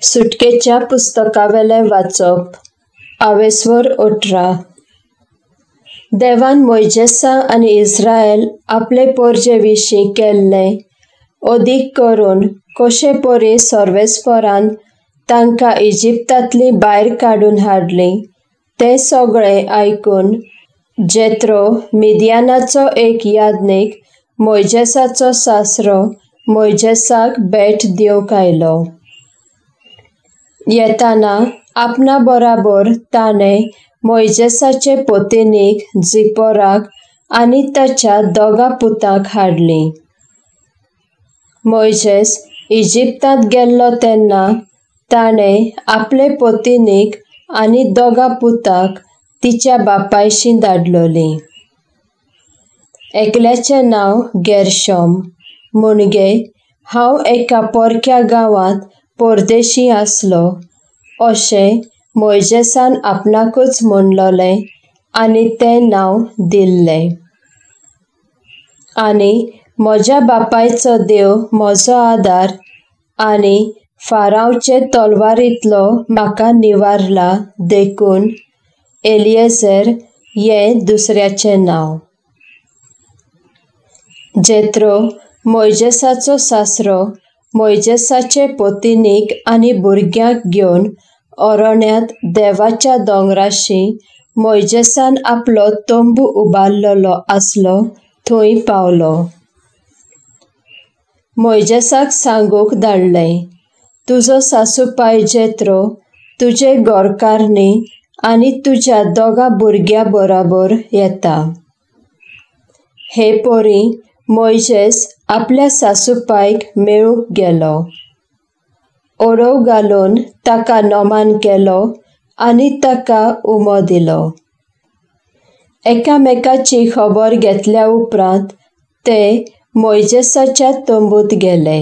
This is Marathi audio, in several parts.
सुटकेच्या पुस्तकावेले वाचप 18. देवान मोइजेसा आनी इस्रायल आपले पोरजे विशीं केल्ले अदीक करून कशे परी सर्वेस्परान तांकां इजिप्तांतली भायर काडून हाडली ते सगळे आयकून जेत्रो मिद्यानाचो एक यादनीक मोइजेसाचो सासरो मोइजेसाक भेट दिवंक आयलो. येताना आपणा बराबर ताणें मोइजेसाचे पोतिनीक जिपोराक आनी ताच्या दोगा पुतांक हाडली. मोइजेस इजिप्तांत गेल्लो तेन्ना ताणें आपले पोतिनीक आनी दोगा पुतांक तिच्या बापायशी धाडलोली. एकल्याचें नांव गेर्शोम म्हणजे हांव एका पोरक्या गांवांत परदेशी आसलो अशें मोइजेसान आपणाकूच म्हणलोलें आनी तें नांव दिल्लें. आनी म्हज्या बापायचो देव म्हजो आदार आनी फारावचे तलवारींतलो म्हाका निवारला देखून एलिएझर हें दुसऱ्याचें नांव. जेत्रो मोइजेसाचो सासरो मोइजेसाचे पोतिनीक आनी भुरग्यांक घेवन अरण्यांत देवाच्या दोंगराशी मोइजेसान आपलो तंबू उबारलोलो आसलो थंय पावलो. मोइजेसाक सांगूंक धाडलें, तुजो सासूपाय जेत्रो तुजे घोरकारणी आनी तुज्या दोगा भुरग्यां बराबर येता. हे पोरी मोइजेस आपल्या सासूपायक मेळूंक गेलो. ओडव घालून ताका नोमान केलो आनी ताका उमो दिलो. एकामेकाची खबर घेतल्या उपरांत ते मोइजेसाच्या तंबूत गेले.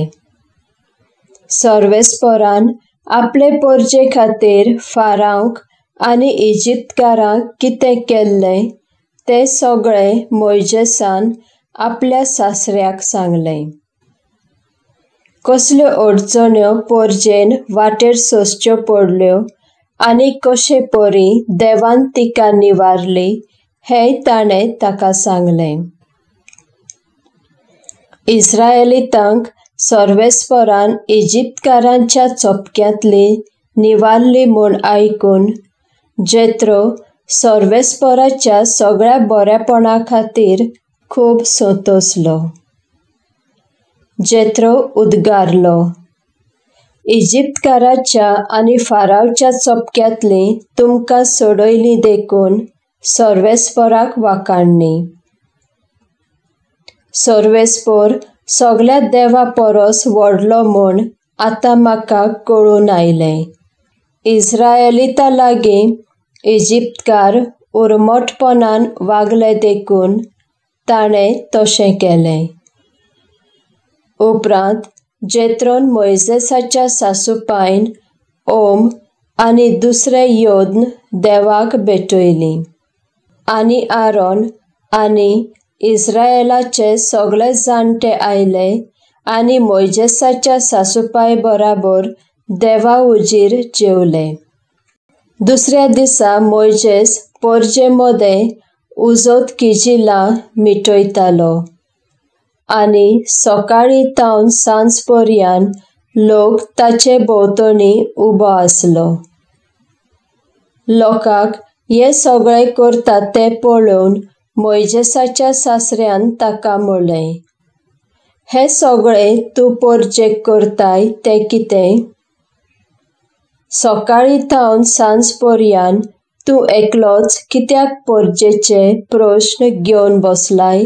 सर्वेस्परान आपले पोरजे खातीर फारावक आनी इजिप्तकारांक कितें केल्लें तें सगळें मोइजेसान आपल्या सासऱ्याक सांगलें. कसल्यो अडचण्यो पोरजेन वाटेर सोंसच्यो पडल्यो आनी कशे परी देवान तिका निवारली हें ताणें ताका सांगलें. इस्रायेलीतांक सर्वेस्परान इजिप्तकारांच्या चोपक्यांतली निवारली म्हूण आयकून जेत्रो सर्वेस्पराच्या सगळ्या बरेपणा खातीर खूब संतोसलो. जेत्रो उद्गारलो, इजिप्तकाराच्या आनी फारावच्या चोपक्यांतली तुमकां सोडयली देखून सर्वेस्पराक वाखाणणी. सर्वेस्पर सगळ्या देवा परस व्हडलो म्हूण आतां म्हाका कळून आयलें. इस्रायेलीतां लागीं इजिप्तकार उर्मटपणान वागले देखून ताणें तशें केलें. उपरांत जेत्रोन मोइजेसाच्या सासूपायन ओम आनी दुसरे योद्न देवाक भेटयलीं. आनी आरोन आनी इस्रायेलाचे सगळे जाणटे आयले आनी मोइजेसाच्या सासूपाय बराबर देवा उजीर जेवले. दुसऱ्या दिसा मोइजेस पोरजे मदें उजोत किजिलां मिटयतालो आनी सकाळीं तावन सांज पर्यान लोक ताचे भोंवतणी उबो आसलो. लोकांक हें सगळें करता तें पळोवन मोइजेसाच्या सासऱ्यान ताका म्हणलें, हें सगळें तूं पोरजेक करताय तें कितें? सकाळीं तावन सांज पर्यान तूं एकलोच कित्याक पोरजेचे प्रश्न घेवन बसलाय?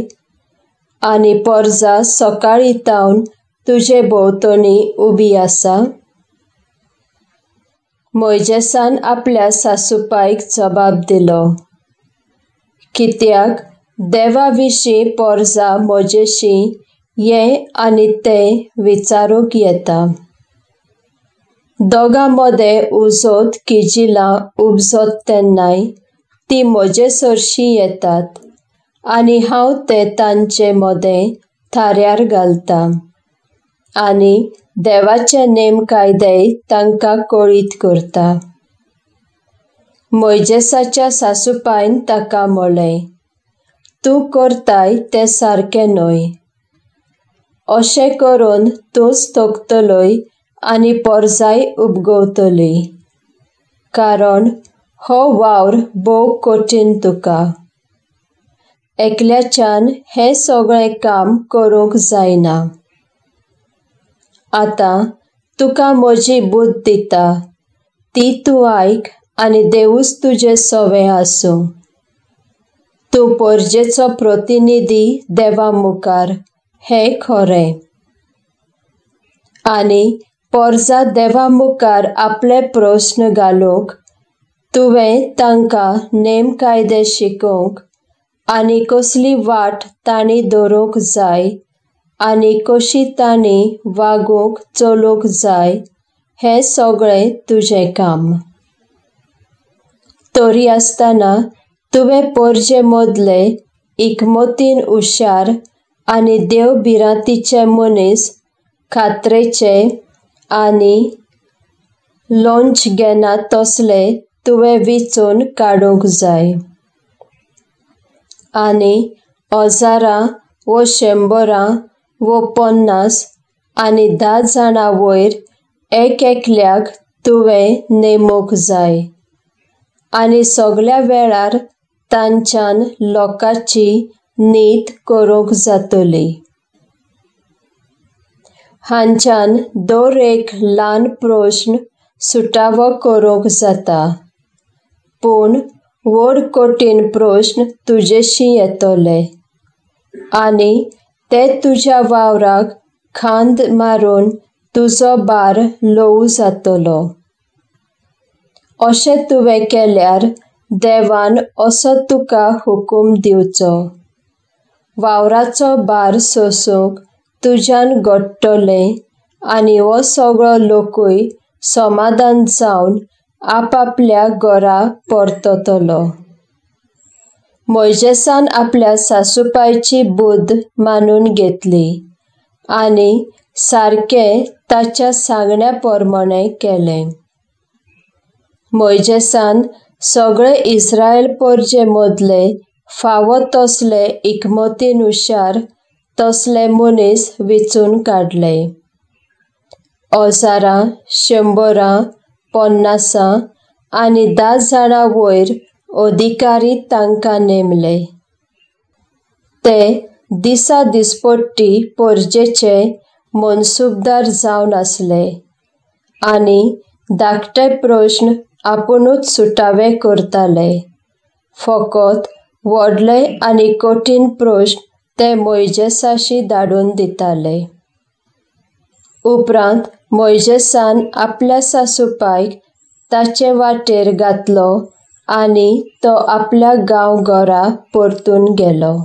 आनी पोरजां सकाळीं तावन तुजे भोंवतणी उबी आसा? मोइजेसान आपल्या सासूपायक जबाब दिलो, कित्याक देवा विशीं पोरजां म्हजेशी हें आनी तें विचारूंक येता. दोगां मदें उजोत किजिलां उपजत तेन्नाय तीं म्हजे सरशीं येतात आनी हांव तें तांचे मदें थाऱ्यार घालतां. आनी देवाचे नेम कायदे तांकां कळीत करता. मोइजेसाच्या सासूपायन ताका म्हळें, तूं करताय तें सारकें न्हय. अशें करून तूंच तोखतलोय आनी पोरजाय उबगवतली, कारण हो वावर भोव कठीण तुका. एकल्याच्यान हें सगळें काम करूंक जायना. आतां तुका म्हजी बूद दिता, ती तूं आयक आनी देवूच तुजे सवे आसूं. तूं पोरजेचो प्रतिनिधी देवा मुखार, हें खरें. आनी पोरजा देवा मुखार आपले प्रस्न घालूंक तुवें तांकां नेम कायदे शिकोवंक आनी कसली वाट तांणी दवरूंक जाय आनी कशी तांणी वागूंक चलूंक जाय हें सगळें तुजें काम. तरी आसतना तुवें पोरजे मदले इकमतीन हुशार आनी देवभिरांतीचे मनीस खात्रेचे आनी लोंच घेना तसले तुवें वेंचून काडूंक जाय. आनी 1000 वो 100 वो 50 आनी 10 जाणां वयर एकल्याक तुवें नेमूंक जाय. आनी सगळ्या वेळार तांच्यान लोकांची नीत करूंक जातली. हांच्यान दर एक ल्हान प्रस्न सुटावो करूंक जाता, पूण व्हड कठीण प्रस्न तुजेशी येतले आनी ते तुज्या वावराक खांद मारून तुजो भार ल्हवू जातलो. अशें तुवें केल्यार देवान असो तुका हुकूम दिवचो. वावराचो भार सोंसूंक तुज्यान घडटलें आनी हो सगळो लोकूय समाधान जावन आपआपल्या घरा परततलो. मोइजेसान आपल्या सासूपायची बूद मानून घेतली आनी सारकें ताच्या सांगण्या प्रमाणें केलें. मोइजेसान सगळे इस्रायल पोरजे मदले फावो तसले इकमतीन हुशार तसले मनीस वेंचून काडले. 1000, 100, 50 आनी 10 जाणां वयर अधिकारी तांकां नेमले. ते दिसा दिसपट्टी पोरजेचे मनसूबदार जावन आसले आनी धाकटे प्रस्न आपुणूच सुटावे करताले. फकत व्हडले आनी कठीण प्रस्न ते मोइजेसाशी धाडून दिताले. उपरांत मोइजेसान आपल्या सासूपायक ताचे वाटेर घातलो आनी तो आपल्या गांव घरा परतून गेलो.